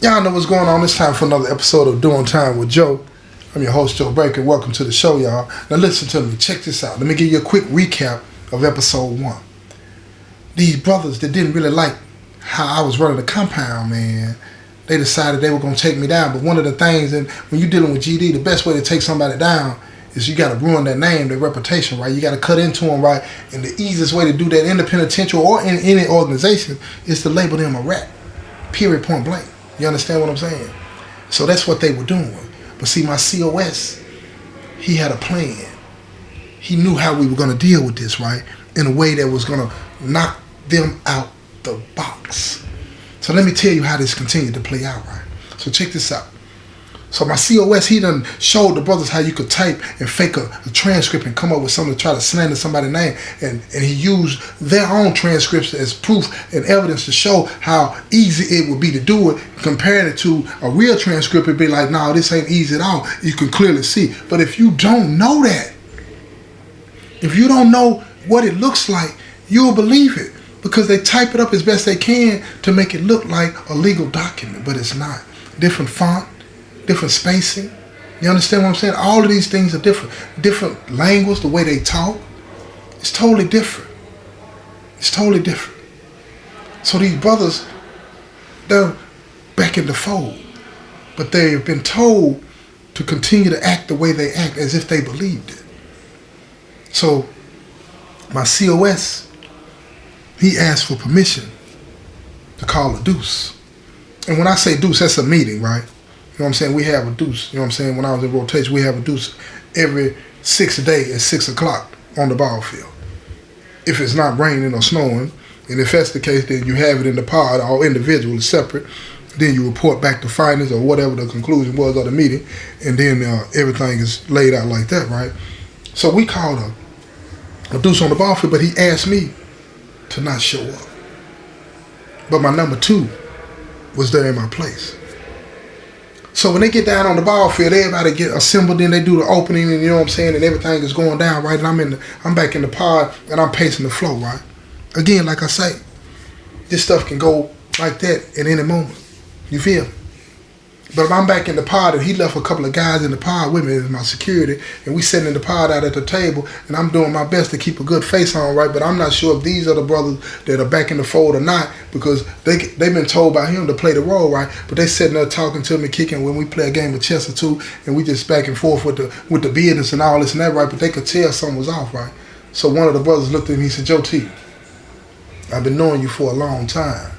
Y'all know what's going on. It's time for another episode of Doing Time with Joe. I'm your host, Joe Baker. Welcome to the show, y'all. Now listen to me. Check this out. Let me give you a quick recap of episode 1. These brothers that didn't really like how I was running the compound, man, they decided they were going to take me down. But one of the things, and when you're dealing with GD, the best way to take somebody down is you got to ruin their name, their reputation, right? You got to cut into them, right? And the easiest way to do that in the penitentiary or in any organization is to label them a rat. Period, point blank. You understand what I'm saying? So that's what they were doing. But see, my COS, he had a plan. He knew how we were going to deal with this, right? In a way that was going to knock them out the box. So let me tell you how this continued to play out, right? So check this out. So my COS, he done showed the brothers how you could type and fake a transcript and come up with something to try to slander somebody's name. And he used their own transcripts as proof and evidence to show how easy it would be to do it. Compared it to a real transcript, it'd be like, no, this ain't easy at all. You can clearly see. But if you don't know that, if you don't know what it looks like, you'll believe it. Because they type it up as best they can to make it look like a legal document, but it's not. Different font, different spacing. You understand what I'm saying? All of these things are different. Different language, the way they talk. It's totally different. It's totally different. So these brothers, they're back in the fold. But they've been told to continue to act the way they act as if they believed it. So my COS, he asked for permission to call a deuce. And when I say deuce, that's a meeting, right? You know what I'm saying? We have a deuce. You know what I'm saying? When I was in rotation, we have a deuce every 6th day at 6 o'clock on the ball field. If it's not raining or snowing, and if that's the case, then you have it in the pod, all individual, separate. Then you report back the findings or whatever the conclusion was of the meeting, and then everything is laid out like that, right? So we called a deuce on the ball field, but he asked me to not show up. But my number 2 was there in my place. So when they get down on the ball field, everybody get assembled, then they do the opening, and you know what I'm saying, and everything is going down, right? And I'm back in the pod, and I'm pacing the flow, right? Again, like I say, this stuff can go like that at any moment. You feel me? But if I'm back in the pod, and he left a couple of guys in the pod with me as my security, and we sitting in the pod out at the table, and I'm doing my best to keep a good face on, right? But I'm not sure if these are the brothers that are back in the fold or not, because they've been told by him to play the role, right? But they sitting there talking to me, kicking when we play a game of chess or two, and we just back and forth with the business and all this and that, right? But they could tell something was off, right? So one of the brothers looked at me and he said, Joe T, I've been knowing you for a long time.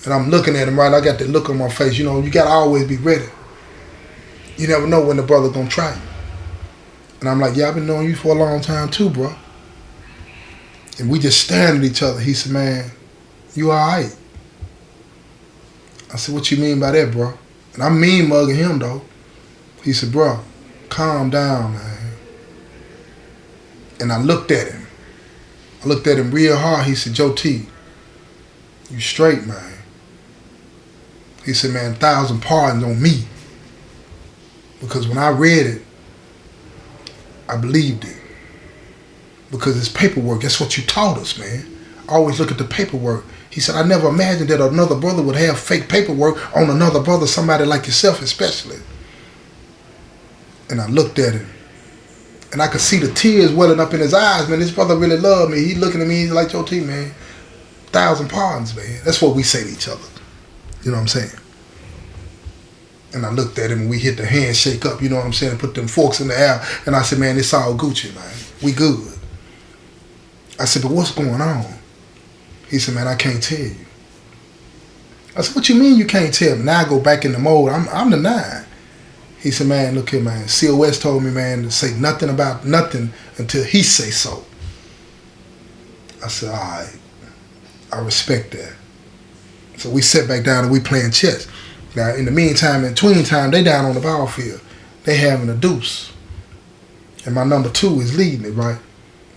And I'm looking at him, right? I got that look on my face. You know, you got to always be ready. You never know when the brother's going to try you. And I'm like, yeah, I've been knowing you for a long time too, bro. And we just staring at each other. He said, man, you all right? I said, what you mean by that, bro? And I'm mean mugging him, though. He said, bro, calm down, man. And I looked at him. I looked at him real hard. He said, Joe T, you straight, man. He said, man, 1,000 pardons on me. Because when I read it, I believed it. Because it's paperwork. That's what you taught us, man. Always look at the paperwork. He said, I never imagined that another brother would have fake paperwork on another brother, somebody like yourself especially. And I looked at him. And I could see the tears welling up in his eyes, man. This brother really loved me. He looking at me, he's like, Joe T, man, 1,000 pardons, man. That's what we say to each other. You know what I'm saying? And I looked at him and we hit the handshake up, you know what I'm saying, and put them forks in the air. And I said, man, it's all Gucci, man. We good. I said, but what's going on? He said, man, I can't tell you. I said, what you mean you can't tell me? Now I go back in the mode. I'm the 9. He said, man, look here, man. COS told me, man, to say nothing about nothing until he say so. I said, all right. I respect that. So we sat back down and we playing chess. Now, in the meantime, in tween time, they down on the ball field. They having a deuce. And my number 2 is leading it, right?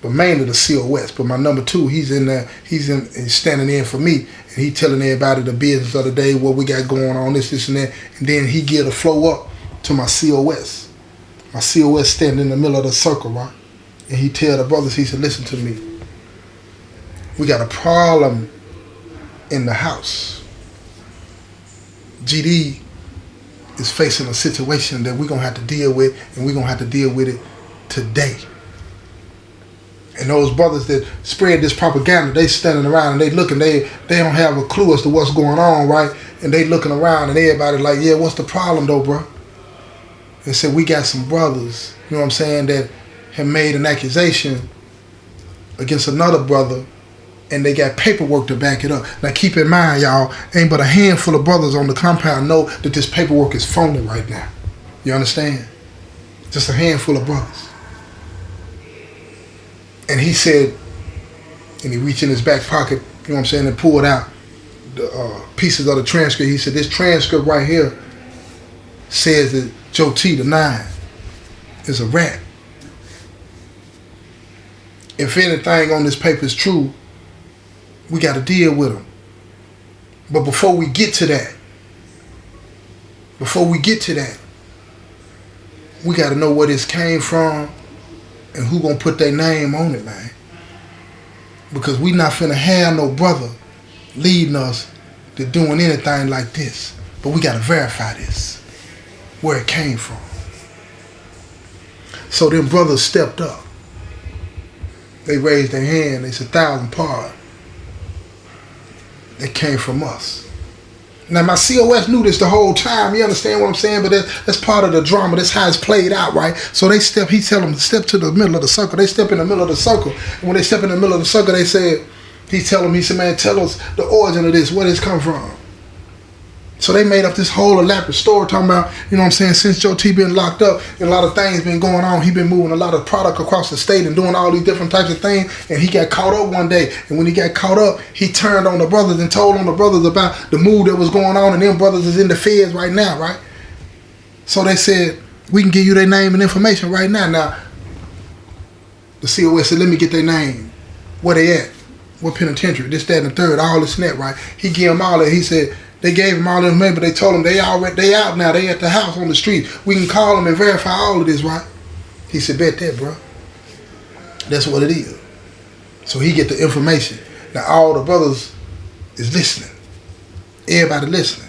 But mainly the COS. But my number 2, he's in there, he's standing in for me. And he telling everybody the business of the day, what we got going on, this, and that. And then he give the flow up to my COS. My COS standing in the middle of the circle, right? And he tell the brothers, he said, listen to me. We got a problem in the house. GD is facing a situation that we're going to have to deal with, and we're going to have to deal with it today. And those brothers that spread this propaganda, they standing around and they looking, they don't have a clue as to what's going on, right? And they looking around and everybody like, yeah, what's the problem though, bro? They said, we got some brothers, you know what I'm saying, that have made an accusation against another brother, and they got paperwork to back it up. Now keep in mind, y'all, ain't but a handful of brothers on the compound know that this paperwork is phony right now. You understand? Just a handful of brothers. And he said, and he reached in his back pocket, you know what I'm saying, and pulled out the pieces of the transcript. He said, this transcript right here says that Joe T, the 9, is a rat. If anything on this paper is true, we got to deal with him. But before we get to that, we got to know where this came from and who gonna put their name on it, man. Because we not finna have no brother leading us to doing anything like this. But we gotta verify this, where it came from. So them brothers stepped up. They raised their hand. They said, 1,000 pardon. They came from us. Now my COS knew this the whole time. You understand what I'm saying? But that's part of the drama. That's how it's played out, right? So he tell them to step to the middle of the circle. They step in the middle of the circle. And when they step in the middle of the circle, he said, man, tell us the origin of this, where this come from. So they made up this whole elaborate story talking about, you know what I'm saying, since Joe T been locked up and a lot of things been going on, he been moving a lot of product across the state and doing all these different types of things, and he got caught up one day. And when he got caught up, he turned on the brothers and told on the brothers about the move that was going on, and them brothers is in the feds right now, right? So they said, we can give you their name and information right now. Now, the COS said, let me get their name. Where they at? What penitentiary? This, that, and the third, all this and that, right? He gave them all that. He said, they gave him all the information, but they told him they out now. They at the house on the street. We can call them and verify all of this, right? He said, bet that, bro. That's what it is. So he get the information. Now all the brothers is listening. Everybody listening.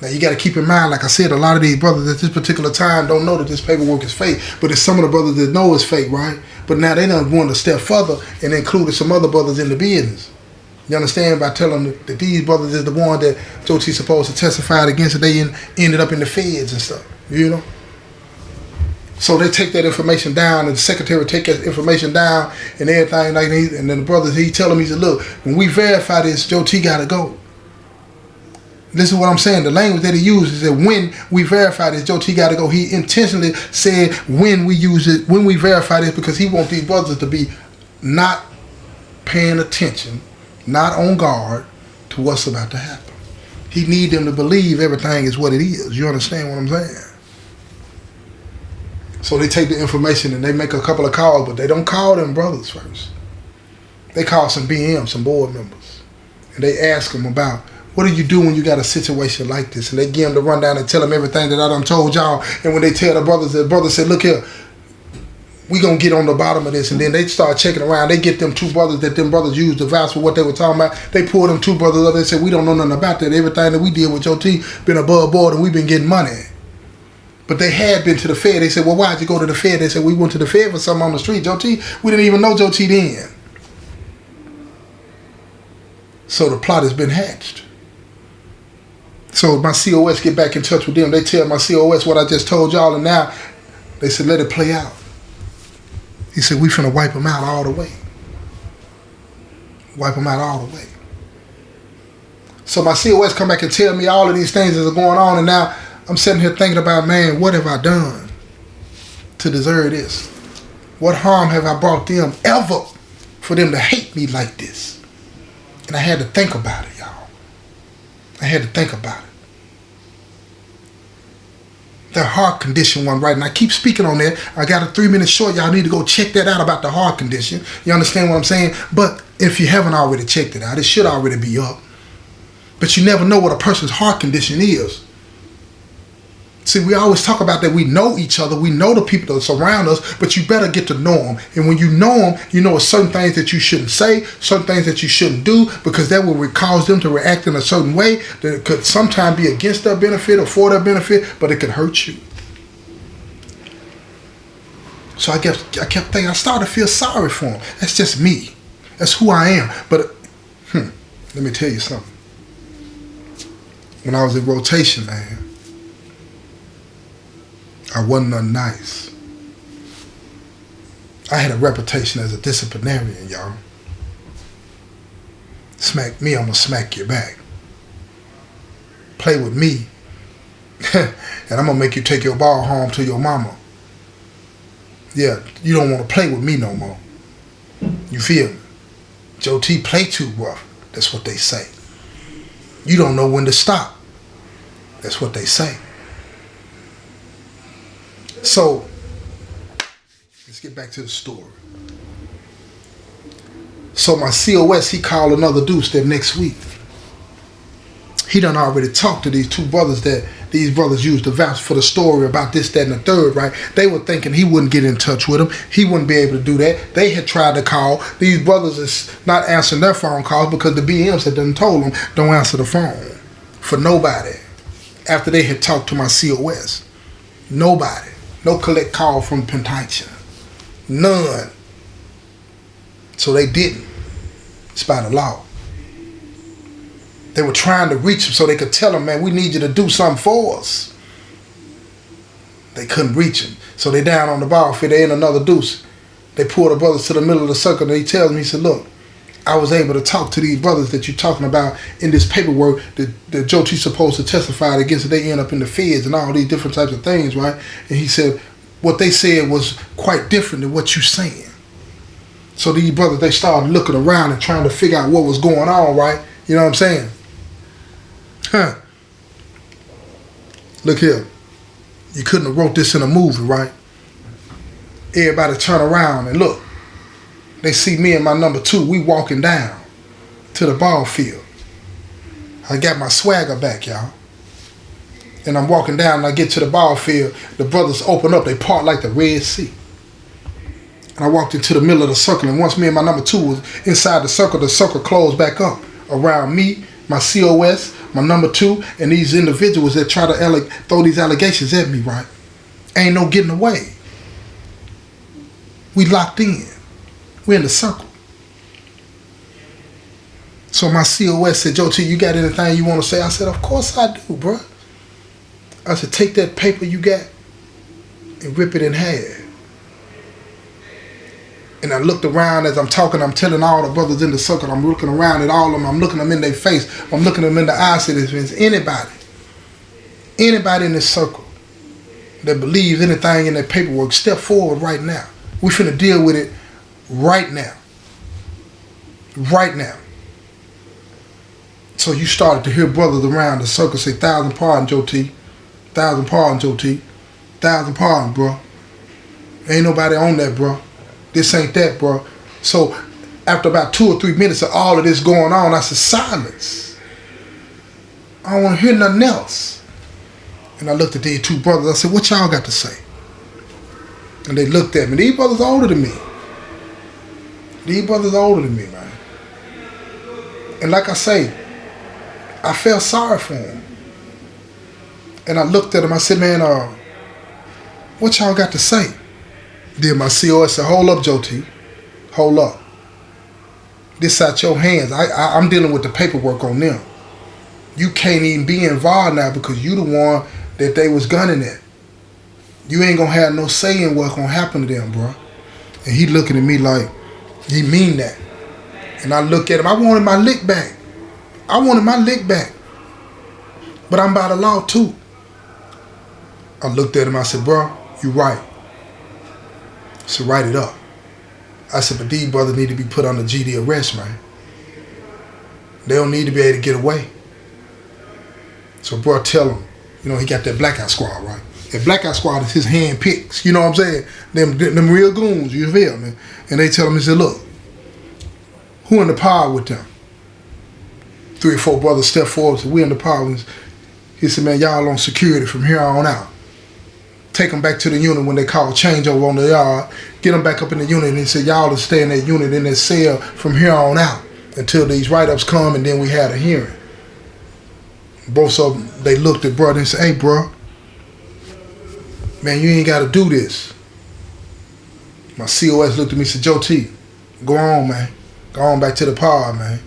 Now you got to keep in mind, like I said, a lot of these brothers at this particular time don't know that this paperwork is fake. But it's some of the brothers that know it's fake, right? But now they done going a step further and included some other brothers in the business. You understand? By telling them that these brothers is the one that Joe T supposed to testify against, and they ended up in the feds and stuff. You know? So they take that information down, and the secretary take that information down and everything like that. And then the brothers, he tell them, he said, look, when we verify this, Joe T gotta go. This is what I'm saying. The language that he used is that when we verify this, Joe T gotta go. He intentionally said when we use it, when we verify this, because he wants these brothers to be not paying attention, not on guard to what's about to happen. He need them to believe everything is what it is. You understand what I'm saying? So they take the information and they make a couple of calls, but they don't call them brothers first. They call some BM, some board members, and they ask them about, what do you do when you got a situation like this? And they give them the rundown and tell them everything that I done told y'all. And when they tell the brothers said, look here, we gonna get on the bottom of this. And then they start checking around. They get them 2 brothers that them brothers used to vouch for what they were talking about. They pull them 2 brothers up. They said, we don't know nothing about that. Everything that we did with Joe T been above board, and we've been getting money. But they had been to the Fed. They said, well, why'd you go to the Fed? They said, we went to the Fed for something on the street. Joe T, we didn't even know Joe T then. So the plot has been hatched. So my COS get back in touch with them. They tell my COS what I just told y'all, and now they said, let it play out. He said, we finna wipe them out all the way. Wipe them out all the way. So my COS come back and tell me all of these things that are going on, and now I'm sitting here thinking about, man, what have I done to deserve this? What harm have I brought them ever for them to hate me like this? And I had to think about it, y'all. I had to think about it. The heart condition one, right? And I keep speaking on that. I got a 3-minute short. Y'all need to go check that out about the heart condition. You understand what I'm saying? But if you haven't already checked it out, it should already be up. But you never know what a person's heart condition is See, we always talk about that we know each other, we know the people that surround us, but you better get to know them. And when you know them, you know certain things that you shouldn't say, certain things that you shouldn't do, because that will cause them to react in a certain way that could sometimes be against their benefit or for their benefit, but it could hurt you. So I kept thinking, I started to feel sorry for them. That's just me. That's who I am. But let me tell you something. When I was in rotation, man, I wasn't nothing nice. I had a reputation as a disciplinarian, y'all. Smack me, I'm gonna smack you back. Play with me, and I'm gonna make you take your ball home to your mama. Yeah, you don't want to play with me no more. You feel me? Joe T play too rough. That's what they say. You don't know when to stop. That's what they say. So, let's get back to the story. So my COS, he called another deuce that next week. He done already talked to these two brothers that these brothers used to vouch for the story about this, that, and the third, right? They were thinking he wouldn't get in touch with them. He wouldn't be able to do that. They had tried to call. These brothers is not answering their phone calls because the BMs had done told them, don't answer the phone for nobody. After they had talked to my COS. Nobody. No collect call from Pentica. None. So they didn't. It's by the law. They were trying to reach him so they could tell him, man, we need you to do something for us. They couldn't reach him. So they down on the ball field. They in another deuce. They pull the brothers to the middle of the circle and he tells me, he said, look, I was able to talk to these brothers that you're talking about in this paperwork that Joe T supposed to testify against, and they end up in the feds and all these different types of things, right? And he said, what they said was quite different than what you're saying. So these brothers, they started looking around and trying to figure out what was going on, right? You know what I'm saying? Huh. Look here. You couldn't have wrote this in a movie, right? Everybody turn around and look. They see me and my number 2. We walking down to the ball field. I got my swagger back, y'all. And I'm walking down and I get to the ball field. The brothers open up. They part like the Red Sea. And I walked into the middle of the circle. And once me and my number 2 was inside the circle closed back up around me, my COS, my number 2, and these individuals that try to throw these allegations at me, right? Ain't no getting away. We locked in. We in the circle. So my COS said, Joe T, you got anything you want to say? I said, of course I do, bro. I said, take that paper you got and rip it in half. And I looked around as I'm talking, I'm telling all the brothers in the circle, I'm looking around at all of them, I'm looking them in their face, I'm looking them in the eyes, said, if there's anybody in this circle that believes anything in that paperwork, step forward right now. We finna deal with it right now. Right now. So you started to hear brothers around the circle say, 1,000 pardons, Joe T. 1,000 pardons, Joe T. 1,000 pardons, bro. Ain't nobody on that, bro. This ain't that, bro. So after about 2 or 3 minutes of all of this going on, I said, silence. I don't want to hear nothing else. And I looked at these 2 brothers. I said, what y'all got to say? And they looked at me. These brothers older than me. These brothers older than me, man. And like I say, I felt sorry for them. And I looked at them. I said, man, what y'all got to say? Then my COS said, hold up, Joe T. Hold up. This out your hands. I'm dealing with the paperwork on them. You can't even be involved now because you the one that they was gunning at. You ain't gonna have no say in what's gonna happen to them, bro. And he looking at me like, he mean that. And I look at him, I wanted my lick back. But I'm by the law too. I looked at him, I said, bro, you right. So write it up. I said, but these brothers need to be put under GD arrest, man. They don't need to be able to get away. So bro, tell him, he got that blackout squad, right? That blackout squad is his hand picks, you know what I'm saying? Them real goons, you feel me? And they tell him, he said, look, who in the power with them? 3 or 4 brothers step forward and said, we in the power. He said, man, y'all on security from here on out. take them back to the unit when they call changeover on the yard, get them back up in the unit, and he said, y'all will stay in that unit in that cell from here on out until these write-ups come, and then we had a hearing. Both of them, they looked at brother and said, hey, bro, man, you ain't got to do this. My COS looked at me and said, Joe T, go on, man. Go on back to the pod, man.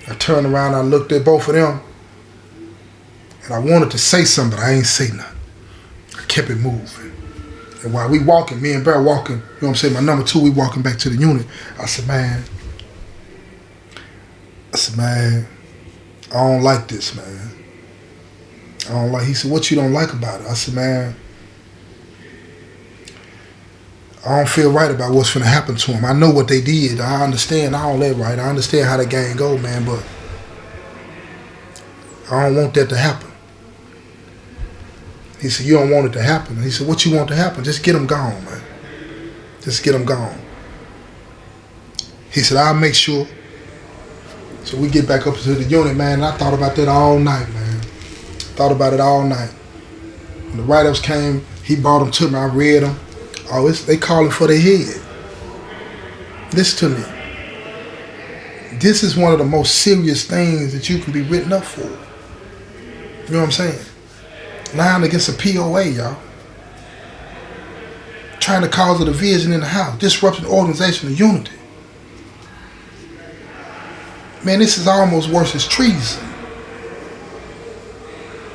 I turned around, I looked at both of them, and I wanted to say something, but I ain't say nothing. I kept it moving. And while we walking, me and Bear walking, you know what I'm saying, my number 2, we walking back to the unit. I said, man, I don't like this, man. I don't like, he said, what you don't like about it? I said, man, I don't feel right about what's finna happen to him. I know what they did. I understand all that, right? I understand how the game go, man, but I don't want that to happen. He said, you don't want it to happen. He said, what you want to happen? Just get him gone, man. Just get him gone. He said, I'll make sure. So we get back up to the unit, man, and I thought about that all night, man. Thought about it all night. When the write-ups came, he brought them to me. I read them. Oh, they calling for their head. Listen to me. This is one of the most serious things that you can be written up for. You know what I'm saying? Lying against a POA, y'all. Trying to cause a division in the house. Disrupting organizational unity. Man, this is almost worse as treason.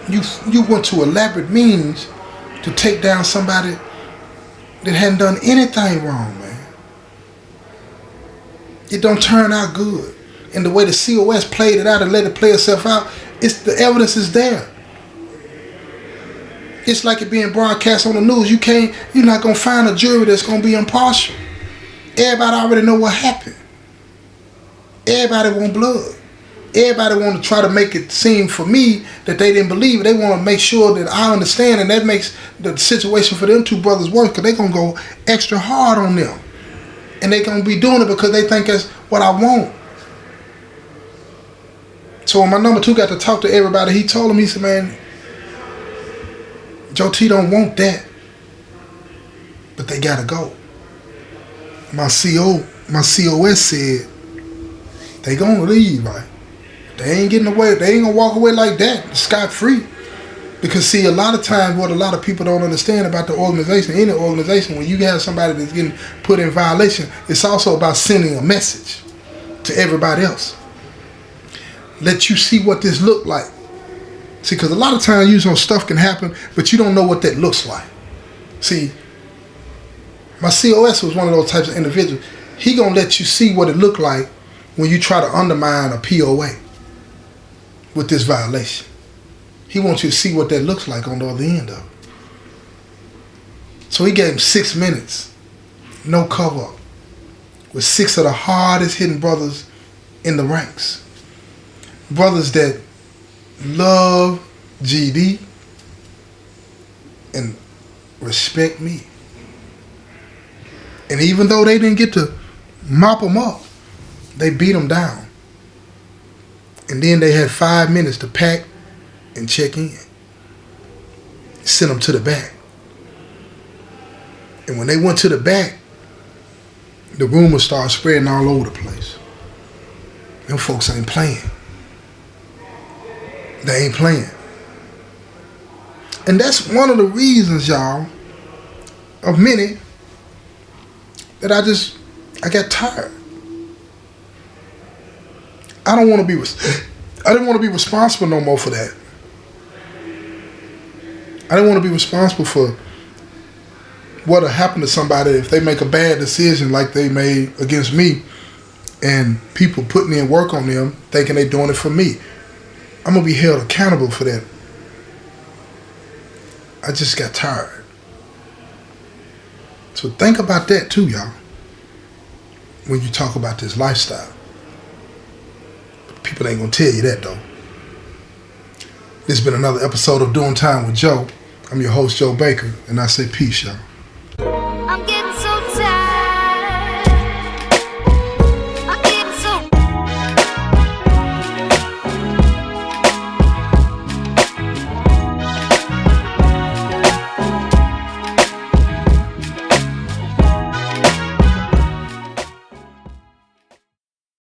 You went to elaborate means to take down somebody that hadn't done anything wrong, man. It don't turn out good. And the way the COS played it out and let it play itself out, the evidence is there. It's like it being broadcast on the news. You're not gonna find a jury that's gonna be impartial. Everybody already know what happened. Everybody want blood. Everybody want to try to make it seem for me that they didn't believe it. They want to make sure that I understand, and that makes the situation for them 2 brothers worse, because they're going to go extra hard on them. And they're going to be doing it because they think that's what I want. So when my number 2 got to talk to everybody, he told him, he said, man, Joe T don't want that, but they got to go. My COS said, they going to leave, right? They ain't getting away. They ain't going to walk away like that, scot-free. Because, see, a lot of times what a lot of people don't understand about the organization, any organization, when you have somebody that's getting put in violation, it's also about sending a message to everybody else. Let you see what this look like. See, because a lot of times, stuff can happen, but you don't know what that looks like. See, my COS was one of those types of individuals. He going to let you see what it look like when you try to undermine a POA with this violation. He wants you to see what that looks like on the other end of it. So he gave him 6 minutes, no cover up, with 6 of the hardest hitting brothers in the ranks. Brothers that love GD and respect me. And even though they didn't get to mop them up, they beat them down. And then they had 5 minutes to pack and check in. Sent them to the back. And when they went to the back, the rumors started spreading all over the place. Them folks ain't playing. They ain't playing. And that's one of the reasons, y'all, of many, that I got tired. I didn't want to be responsible no more for that. I didn't want to be responsible for what'll happen to somebody if they make a bad decision like they made against me, and people putting in work on them thinking they're doing it for me. I'm going to be held accountable for that. I just got tired. So think about that too, y'all, when you talk about this lifestyle. People ain't going to tell you that, though. This has been another episode of Doing Time with Joe. I'm your host, Joe Baker, and I say peace, y'all.